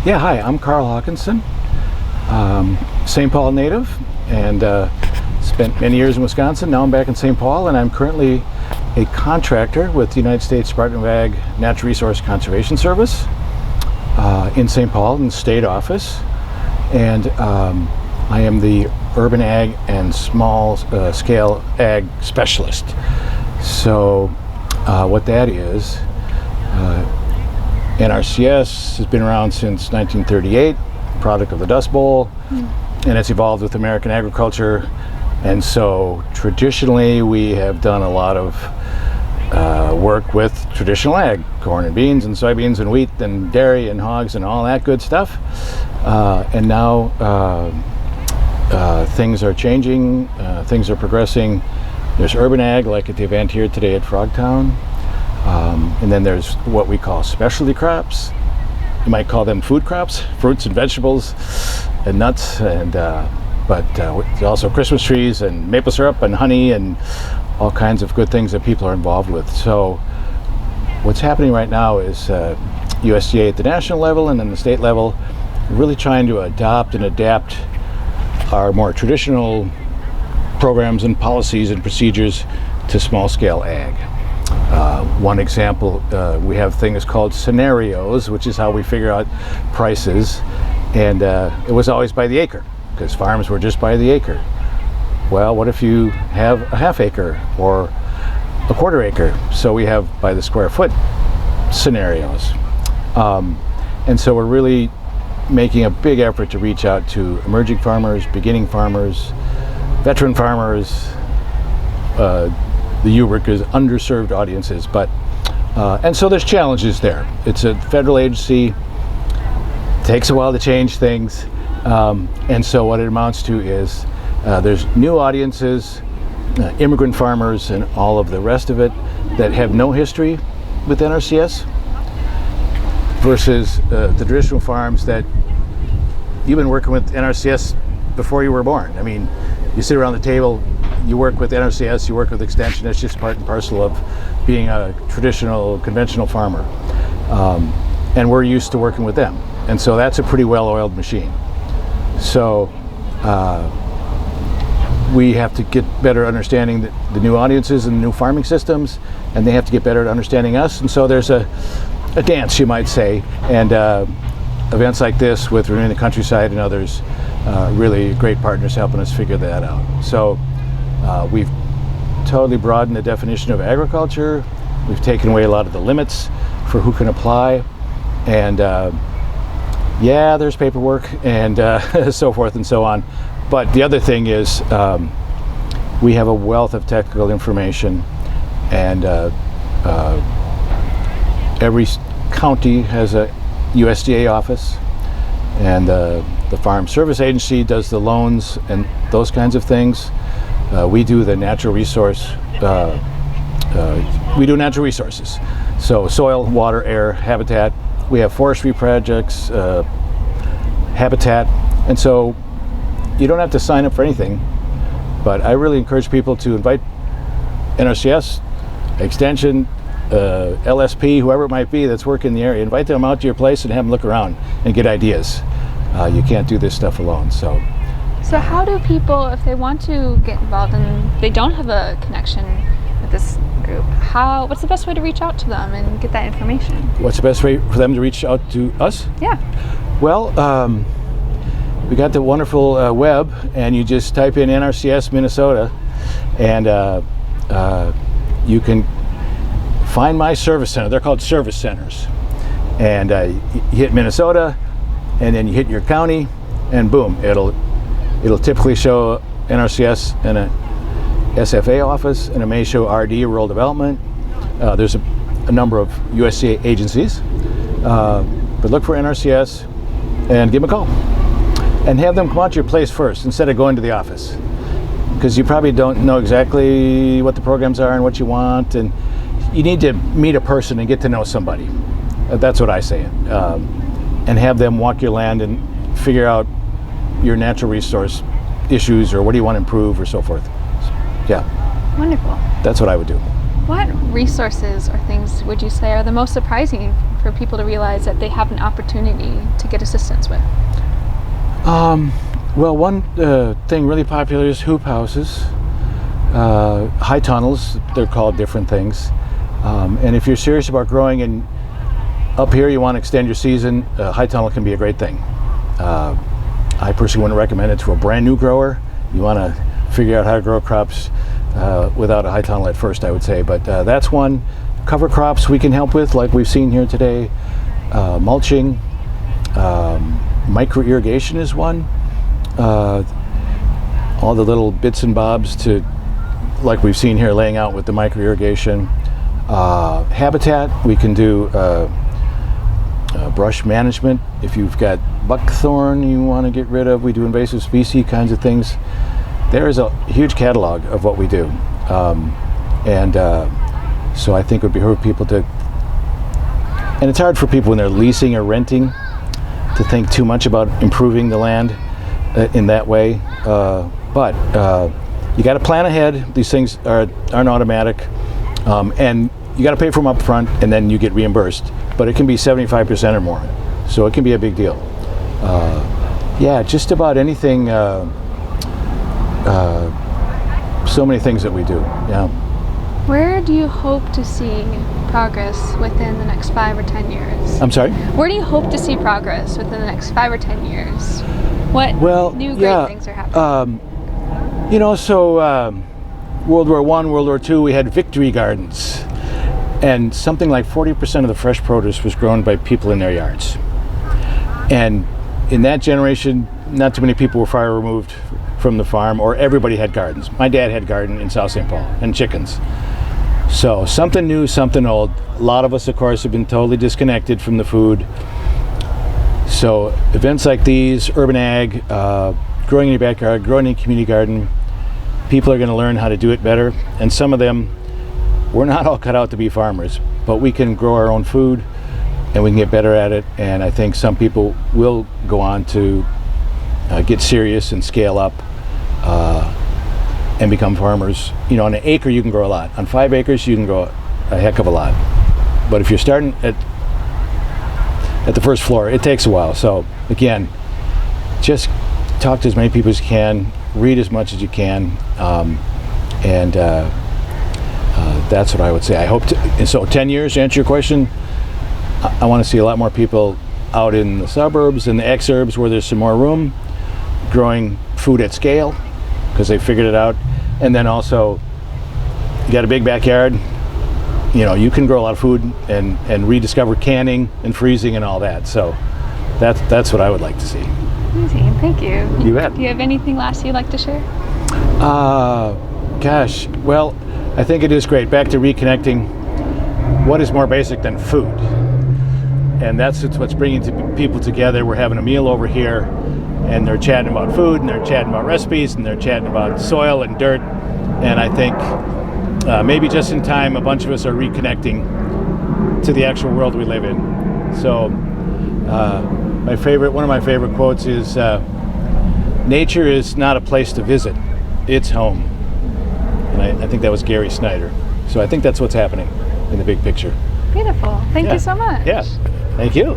Yeah, hi, I'm Karl Hakanson, St. Paul native, and spent many years in Wisconsin. Now I'm back in St. Paul, and I'm currently a contractor with the United States Department of Ag Natural Resource Conservation Service in St. Paul in the state office. And I am the urban ag and small scale ag specialist. So what that is, NRCS has been around since 1938, product of the Dust Bowl, and it's evolved with American agriculture. And so traditionally we have done a lot of work with traditional ag, corn and beans and soybeans and wheat and dairy and hogs and all that good stuff. And now things are changing, things are progressing. There's urban ag, like at the event here today at Frogtown. And then there's what we call specialty crops. You might call them food crops, fruits and vegetables and nuts, and but also Christmas trees and maple syrup and honey and all kinds of good things that people are involved with. So what's happening right now is USDA at the national level and then the state level really trying to adopt and adapt our more traditional programs and policies and procedures to small scale ag. One example, we have things called scenarios, which is how we figure out prices, and it was always by the acre, because farms were just by the acre. Well, what if you have a half acre or a quarter acre? So we have by the square foot scenarios. And so we're really making a big effort to reach out to emerging farmers, beginning farmers, veteran farmers, the U-workers, underserved audiences, but and so there's challenges there. It's a federal agency, takes a while to change things, and so what it amounts to is there's new audiences, immigrant farmers and all of the rest of it that have no history with NRCS versus the traditional farms that you've been working with NRCS before you were born. I mean, you sit around the table, you work with NRCS, you work with Extension. It's just part and parcel of being a traditional, conventional farmer. And we're used to working with them. And so that's a pretty well-oiled machine. So we have to get better understanding the new audiences and the new farming systems, and they have to get better at understanding us. And so there's a dance, you might say, and events like this with Renewing the Countryside and others, really great partners helping us figure that out. So we've totally broadened the definition of agriculture. We've taken away a lot of the limits for who can apply, and yeah, there's paperwork and so forth and so on. But the other thing is we have a wealth of technical information, and every county has a USDA office, and the Farm Service Agency does the loans and those kinds of things. We do the natural resource, we do natural resources. So soil, water, air, habitat. We have forestry projects, habitat. And so you don't have to sign up for anything, but I really encourage people to invite NRCS, Extension, LSP, whoever it might be that's working in the area, invite them out to your place and have them look around and get ideas. You can't do this stuff alone. So how do people, if they want to get involved and they don't have a connection with this group, what's the best way to reach out to them and get that information? What's the best way for them to reach out to us? Yeah. Well, we got the wonderful web, and you just type in NRCS Minnesota, and you can find my service center. They're called service centers. And you hit Minnesota, and then you hit your county, and boom, it'll typically show NRCS in a SFA office, and it may show RD, Rural Development. There's a number of USDA agencies, but look for NRCS and give them a call. And have them come out to your place first instead of going to the office, because you probably don't know exactly what the programs are and what you want, and you need to meet a person and get to know somebody. That's what I say. And have them walk your land and figure out your natural resource issues or what do you want to improve or so forth. Yeah. Wonderful. That's what I would do. What resources or things would you say are the most surprising for people to realize that they have an opportunity to get assistance with? Well, one thing really popular is hoop houses, high tunnels. They're called different things. And if you're serious about growing and up here you want to extend your season, a high tunnel can be a great thing. I personally wouldn't recommend it to a brand new grower. You want to figure out how to grow crops without a high tunnel at first, I would say. But that's one. Cover crops we can help with, like we've seen here today. Mulching, micro irrigation is one. All the little bits and bobs to, like we've seen here, laying out with the micro irrigation. Habitat, we can do brush management. If you've got buckthorn you want to get rid of, we do invasive species kinds of things. There is a huge catalog of what we do. So I think it would behoove people to, and it's hard for people when they're leasing or renting to think too much about improving the land in that way. But you got to plan ahead. These things aren't automatic. And you got to pay for them up front and then you get reimbursed. But it can be 75% or more. So it can be a big deal. Yeah, just about anything. So many things that we do. Yeah. Where do you hope to see progress within the next 5 or 10 years? I'm sorry? Where do you hope to see progress within the next 5 or 10 years? What new great things are happening? World War I, World War II, we had victory gardens. And something like 40% of the fresh produce was grown by people in their yards. And in that generation, not too many people were far removed from the farm, or everybody had gardens. My dad had a garden in South St. Paul, and chickens. So something new, something old. A lot of us, of course, have been totally disconnected from the food. So events like these, urban ag, growing in your backyard, growing in a community garden, people are going to learn how to do it better. And some of them, we're not all cut out to be farmers, but we can grow our own food and we can get better at it. And I think some people will go on to get serious and scale up and become farmers. You know, on an acre you can grow a lot. On 5 acres you can grow a heck of a lot. But if you're starting at the first floor, it takes a while. So again, just talk to as many people as you can, read as much as you can, and that's what I would say. I hope to, and so 10 years, to answer your question, I want to see a lot more people out in the suburbs and the exurbs where there's some more room, growing food at scale, because they figured it out. And then also, you got a big backyard, you know, you can grow a lot of food and rediscover canning and freezing and all that. So that's what I would like to see. Amazing, thank you. You bet. Do you have anything last you'd like to share? Gosh, well, I think it is great. Back to reconnecting, what is more basic than food? And that's what's bringing people together. We're having a meal over here, and they're chatting about food, and they're chatting about recipes, and they're chatting about soil and dirt. And I think maybe just in time, a bunch of us are reconnecting to the actual world we live in. So one of my favorite quotes is, nature is not a place to visit, it's home. And I think that was Gary Snyder. So I think that's what's happening in the big picture. Beautiful. Thank you so much. Yes. Thank you.